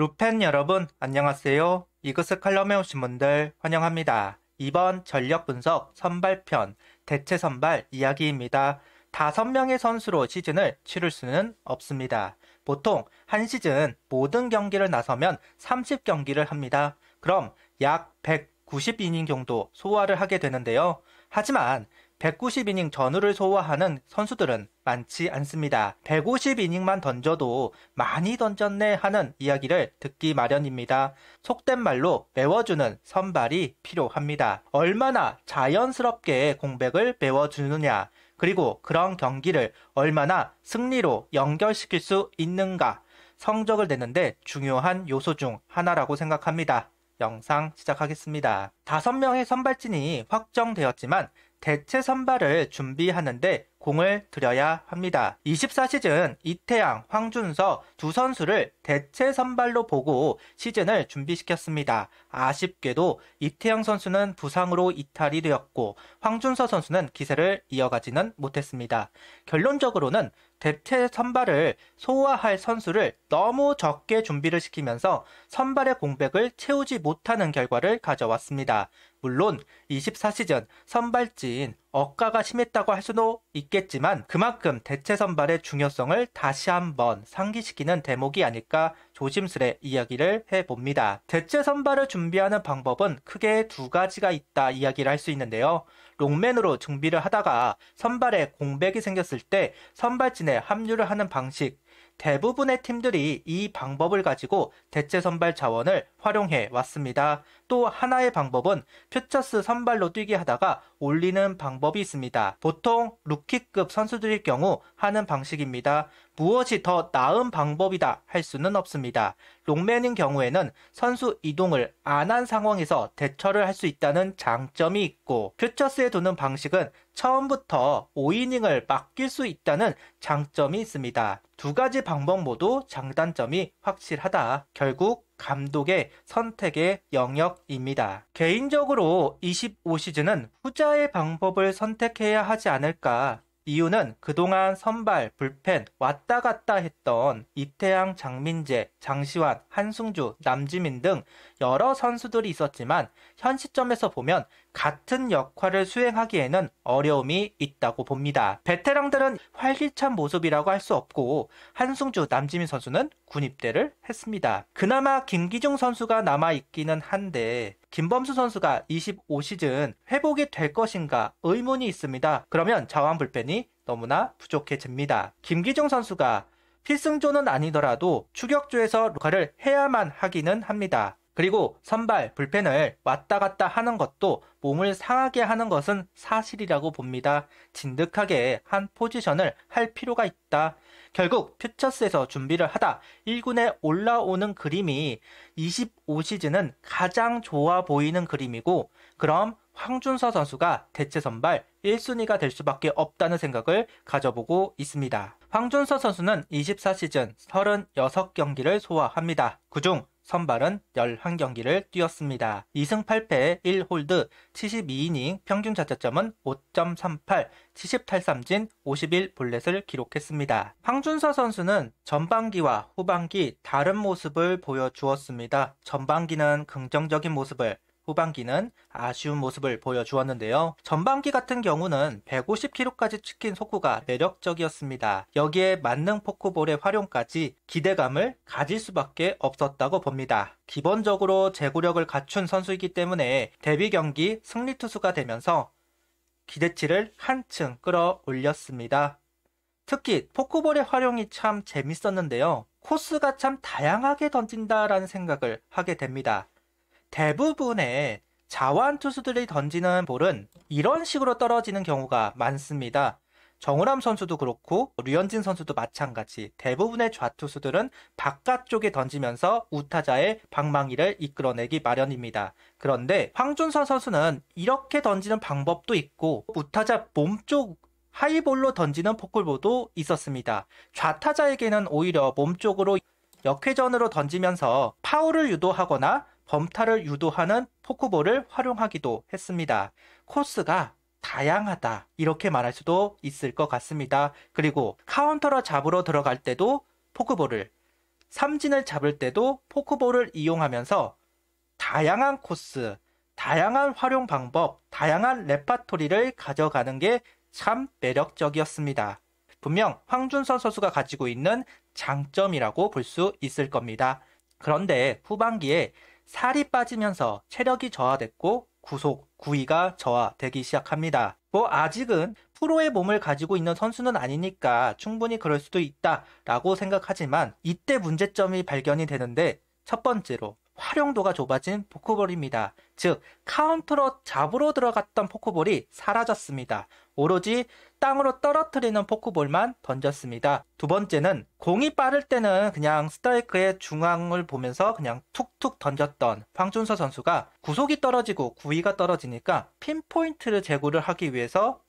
루펜 여러분, 안녕하세요. 이그스 칼럼에 오신 분들 환영합니다. 이번 전력 분석 선발편 대체 선발 이야기입니다. 5명의 선수로 시즌을 치를 수는 없습니다. 보통 한 시즌 모든 경기를 나서면 30경기를 합니다. 그럼 약 190이닝 정도 소화를 하게 되는데요. 하지만 190이닝 전후를 소화하는 선수들은 많지 않습니다. 150이닝만 던져도 많이 던졌네 하는 이야기를 듣기 마련입니다. 속된 말로 메워주는 선발이 필요합니다. 얼마나 자연스럽게 공백을 메워주느냐, 그리고 그런 경기를 얼마나 승리로 연결시킬 수 있는가, 성적을 내는데 중요한 요소 중 하나라고 생각합니다. 영상 시작하겠습니다. 5명의 선발진이 확정되었지만 대체 선발을 준비하는데 공을 들여야 합니다. 24시즌 이태양, 황준서 두 선수를 대체 선발로 보고 시즌을 준비시켰습니다. 아쉽게도 이태양 선수는 부상으로 이탈이 되었고 황준서 선수는 기세를 이어가지는 못했습니다. 결론적으로는 대체 선발을 소화할 선수를 너무 적게 준비를 시키면서 선발의 공백을 채우지 못하는 결과를 가져왔습니다. 물론 24시즌 선발진 억가가 심했다고 할 수도 있겠지만 그만큼 대체 선발의 중요성을 다시 한번 상기시키는 대목이 아닐까 조심스레 이야기를 해봅니다. 대체 선발을 준비하는 방법은 크게 2가지가 있다 이야기를 할 수 있는데요. 롱맨으로 준비를 하다가 선발에 공백이 생겼을 때 선발진에 합류를 하는 방식, 대부분의 팀들이 이 방법을 가지고 대체 선발 자원을 활용해 왔습니다. 또 하나의 방법은 퓨처스 선발로 뛰게 하다가 올리는 방법이 있습니다. 보통 루키급 선수들일 경우 하는 방식입니다. 무엇이 더 나은 방법이다 할 수는 없습니다. 롱맨인 경우에는 선수 이동을 안 한 상황에서 대처를 할 수 있다는 장점이 있고, 퓨처스에 두는 방식은 처음부터 5이닝을 맡길 수 있다는 장점이 있습니다. 2가지 방법 모두 장단점이 확실하다. 결국 감독의 선택의 영역입니다. 개인적으로 25시즌은 후자의 방법을 선택해야 하지 않을까. 이유는 그동안 선발, 불펜 왔다 갔다 했던 이태양, 장민재, 장시환, 한승주, 남지민 등 여러 선수들이 있었지만 현 시점에서 보면 같은 역할을 수행하기에는 어려움이 있다고 봅니다. 베테랑들은 활기찬 모습이라고 할 수 없고 한승주, 남지민 선수는 군입대를 했습니다. 그나마 김기중 선수가 남아있기는 한데 김범수 선수가 25시즌 회복이 될 것인가 의문이 있습니다. 그러면 자완 불펜이 너무나 부족해집니다. 김기중 선수가 필승조는 아니더라도 추격조에서 역할을 해야만 하기는 합니다. 그리고 선발, 불펜을 왔다 갔다 하는 것도 몸을 상하게 하는 것은 사실이라고 봅니다. 진득하게 한 포지션을 할 필요가 있다. 결국 퓨처스에서 준비를 하다 1군에 올라오는 그림이 25시즌은 가장 좋아 보이는 그림이고, 그럼 황준서 선수가 대체 선발 1순위가 될 수밖에 없다는 생각을 가져보고 있습니다. 황준서 선수는 24시즌 36경기를 소화합니다. 그중 선발은 11경기를 뛰었습니다. 2승 8패 1홀드 72이닝 평균 자책점은 5.38, 70탈삼진 51볼넷을 기록했습니다. 황준서 선수는 전반기와 후반기 다른 모습을 보여주었습니다. 전반기는 긍정적인 모습을, 후반기는 아쉬운 모습을 보여주었는데요. 전반기 같은 경우는 150km까지 치킨 속구가 매력적이었습니다. 여기에 만능 포크볼의 활용까지 기대감을 가질 수밖에 없었다고 봅니다. 기본적으로 제구력을 갖춘 선수이기 때문에 데뷔 경기 승리 투수가 되면서 기대치를 한층 끌어올렸습니다. 특히 포크볼의 활용이 참 재밌었는데요. 코스가 참 다양하게 던진다라는 생각을 하게 됩니다. 대부분의 자완 투수들이 던지는 볼은 이런 식으로 떨어지는 경우가 많습니다. 정우람 선수도 그렇고 류현진 선수도 마찬가지. 대부분의 좌투수들은 바깥쪽에 던지면서 우타자의 방망이를 이끌어내기 마련입니다. 그런데 황준서 선수는 이렇게 던지는 방법도 있고 우타자 몸쪽 하이볼로 던지는 포클볼도 있었습니다. 좌타자에게는 오히려 몸쪽으로 역회전으로 던지면서 파울을 유도하거나 범타를 유도하는 포크볼을 활용하기도 했습니다. 코스가 다양하다, 이렇게 말할 수도 있을 것 같습니다. 그리고 카운터로 잡으러 들어갈 때도 포크볼을, 삼진을 잡을 때도 포크볼을 이용하면서 다양한 코스, 다양한 활용 방법, 다양한 레파토리를 가져가는 게 참 매력적이었습니다. 분명 황준서 선수가 가지고 있는 장점이라고 볼 수 있을 겁니다. 그런데 후반기에 살이 빠지면서 체력이 저하됐고 구속, 구위가 저하되기 시작합니다. 아직은 프로의 몸을 가지고 있는 선수는 아니니까 충분히 그럴 수도 있다라고 생각하지만 이때 문제점이 발견이 되는데 첫 번째로 활용도가 좁아진 포크볼입니다. 즉 카운터로 잡으러 들어갔던 포크볼이 사라졌습니다. 오로지 땅으로 떨어뜨리는 포크볼만 던졌습니다. 두 번째는 공이 빠를 때는 그냥 스트라이크의 중앙을 보면서 그냥 툭툭 던졌던 황준서 선수가 구속이 떨어지고 구위가 떨어지니까 핀포인트를 제구를 하기 위해서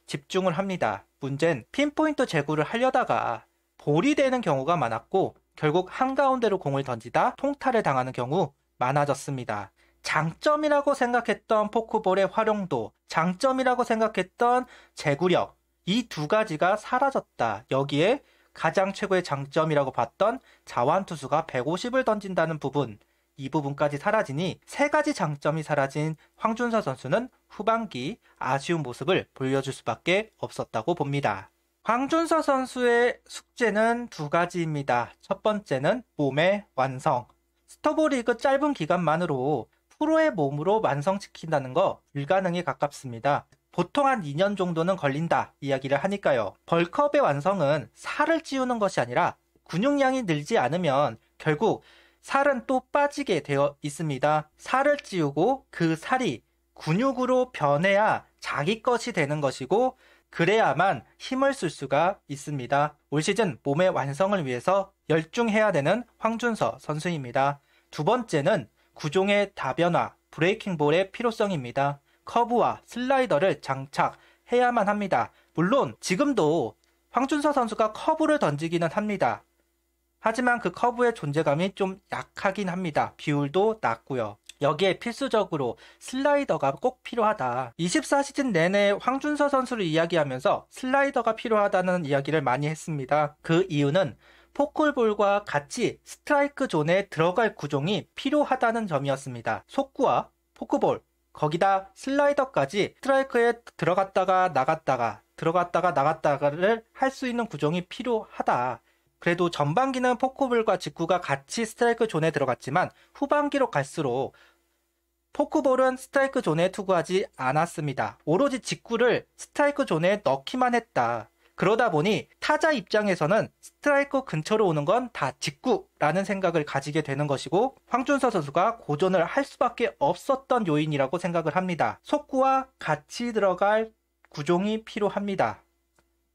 집중을 합니다. 문제는 핀포인트 제구를 하려다가 볼이 되는 경우가 많았고 결국 한가운데로 공을 던지다 통탈을 당하는 경우 많아졌습니다. 장점이라고 생각했던 포크볼의 활용도, 장점이라고 생각했던 제구력, 이 두 가지가 사라졌다. 여기에 가장 최고의 장점이라고 봤던 자완투수가 150을 던진다는 부분, 이 부분까지 사라지니 세 가지 장점이 사라진 황준서 선수는 후반기 아쉬운 모습을 보여줄 수밖에 없었다고 봅니다. 황준서 선수의 숙제는 두 가지입니다. 첫 번째는 몸의 완성. 스토브리그 짧은 기간만으로 프로의 몸으로 완성시킨다는 거 불가능에 가깝습니다. 보통 한 2년 정도는 걸린다 이야기를 하니까요. 벌크업의 완성은 살을 찌우는 것이 아니라 근육량이 늘지 않으면 결국 살은 또 빠지게 되어 있습니다. 살을 찌우고 그 살이 근육으로 변해야 자기 것이 되는 것이고 그래야만 힘을 쓸 수가 있습니다. 올 시즌 몸의 완성을 위해서 열중해야 되는 황준서 선수입니다. 두 번째는 구종의 다변화, 브레이킹볼의 필요성입니다. 커브와 슬라이더를 장착해야만 합니다. 물론 지금도 황준서 선수가 커브를 던지기는 합니다. 하지만 그 커브의 존재감이 좀 약하긴 합니다. 비율도 낮고요. 여기에 필수적으로 슬라이더가 꼭 필요하다. 24시즌 내내 황준서 선수를 이야기하면서 슬라이더가 필요하다는 이야기를 많이 했습니다. 그 이유는 포클볼과 같이 스트라이크 존에 들어갈 구종이 필요하다는 점이었습니다. 속구와 포크볼, 거기다 슬라이더까지 스트라이크에 들어갔다가 나갔다가 들어갔다가 나갔다가를 할 수 있는 구종이 필요하다. 그래도 전반기는 포크볼과 직구가 같이 스트라이크 존에 들어갔지만 후반기로 갈수록 포크볼은 스트라이크 존에 투구하지 않았습니다. 오로지 직구를 스트라이크 존에 넣기만 했다. 그러다 보니 타자 입장에서는 스트라이크 근처로 오는 건 다 직구라는 생각을 가지게 되는 것이고 황준서 선수가 고전을 할 수밖에 없었던 요인이라고 생각을 합니다. 속구와 같이 들어갈 구종이 필요합니다.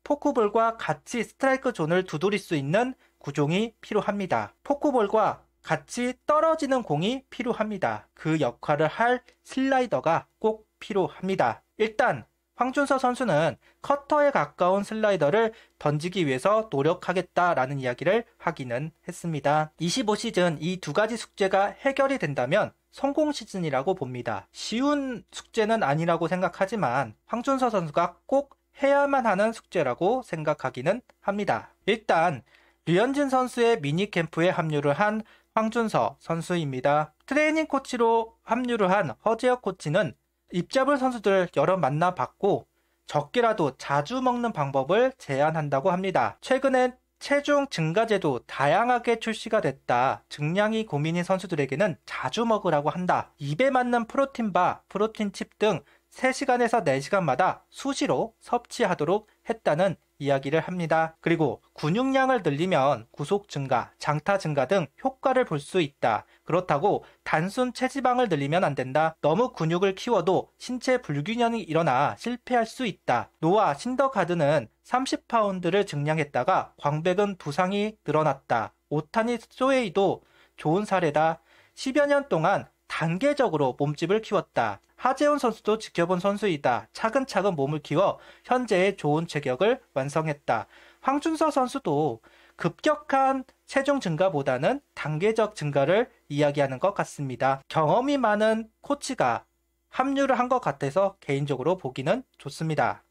포크볼과 같이 스트라이크 존을 두드릴 수 있는 구종이 필요합니다. 포크볼과 같이 떨어지는 공이 필요합니다. 그 역할을 할 슬라이더가 꼭 필요합니다. 일단 황준서 선수는 커터에 가까운 슬라이더를 던지기 위해서 노력하겠다라는 이야기를 하기는 했습니다. 25시즌 이 두 가지 숙제가 해결이 된다면 성공 시즌이라고 봅니다. 쉬운 숙제는 아니라고 생각하지만 황준서 선수가 꼭 해야만 하는 숙제라고 생각하기는 합니다. 일단 류현진 선수의 미니캠프에 합류를 한 황준서 선수입니다. 트레이닝 코치로 합류를 한 허재혁 코치는 입잡을 선수들 여러 만나봤고 적게라도 자주 먹는 방법을 제안한다고 합니다. 최근엔 체중 증가제도 다양하게 출시가 됐다. 증량이 고민인 선수들에게는 자주 먹으라고 한다. 입에 맞는 프로틴바, 프로틴칩 등 3시간에서 4시간마다 수시로 섭취하도록 했다는 이야기를 합니다. 그리고 근육량을 늘리면 구속 증가, 장타 증가 등 효과를 볼 수 있다. 그렇다고 단순 체지방을 늘리면 안 된다. 너무 근육을 키워도 신체 불균형이 일어나 실패할 수 있다. 노아 신더가드는 30파운드를 증량했다가 광배근 부상이 늘어났다. 오타니 소에이도 좋은 사례다. 10여 년 동안 단계적으로 몸집을 키웠다. 하재훈 선수도 지켜본 선수이다. 차근차근 몸을 키워 현재의 좋은 체격을 완성했다. 황준서 선수도 급격한 체중 증가보다는 단계적 증가를 이야기하는 것 같습니다. 경험이 많은 코치가 합류를 한 것 같아서 개인적으로 보기는 좋습니다.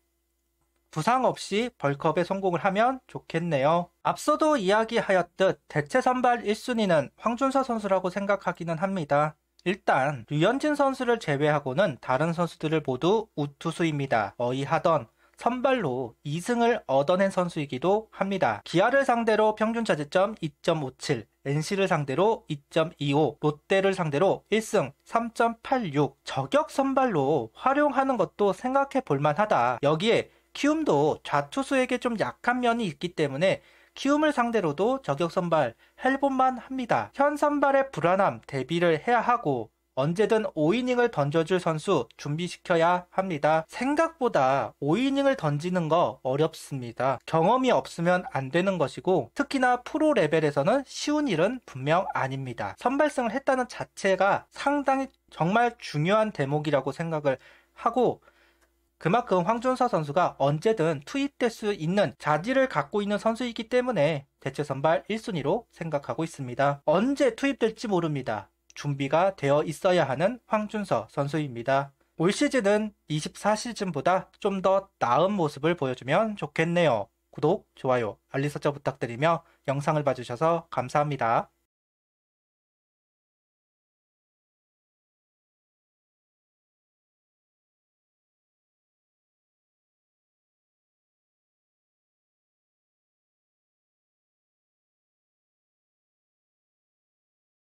부상 없이 벌크업에 성공을 하면 좋겠네요. 앞서도 이야기하였듯 대체 선발 1순위는 황준서 선수라고 생각하기는 합니다. 일단 류현진 선수를 제외하고는 다른 선수들을 모두 우투수입니다. 어이하던 선발로 2승을 얻어낸 선수이기도 합니다. 기아를 상대로 평균 자책점 2.57, NC를 상대로 2.25, 롯데를 상대로 1승 3.86, 저격 선발로 활용하는 것도 생각해 볼 만하다. 여기에 키움도 좌투수에게 좀 약한 면이 있기 때문에 키움을 상대로도 저격 선발 해볼만 합니다. 현 선발의 불안함 대비를 해야 하고 언제든 5이닝을 던져줄 선수 준비시켜야 합니다. 생각보다 5이닝을 던지는 거 어렵습니다. 경험이 없으면 안 되는 것이고 특히나 프로 레벨에서는 쉬운 일은 분명 아닙니다. 선발승을 했다는 자체가 상당히 정말 중요한 대목이라고 생각을 하고 그만큼 황준서 선수가 언제든 투입될 수 있는 자질을 갖고 있는 선수이기 때문에 대체 선발 1순위로 생각하고 있습니다. 언제 투입될지 모릅니다. 준비가 되어 있어야 하는 황준서 선수입니다. 올 시즌은 24시즌보다 좀 더 나은 모습을 보여주면 좋겠네요. 구독, 좋아요, 알림 설정 부탁드리며 영상을 봐주셔서 감사합니다.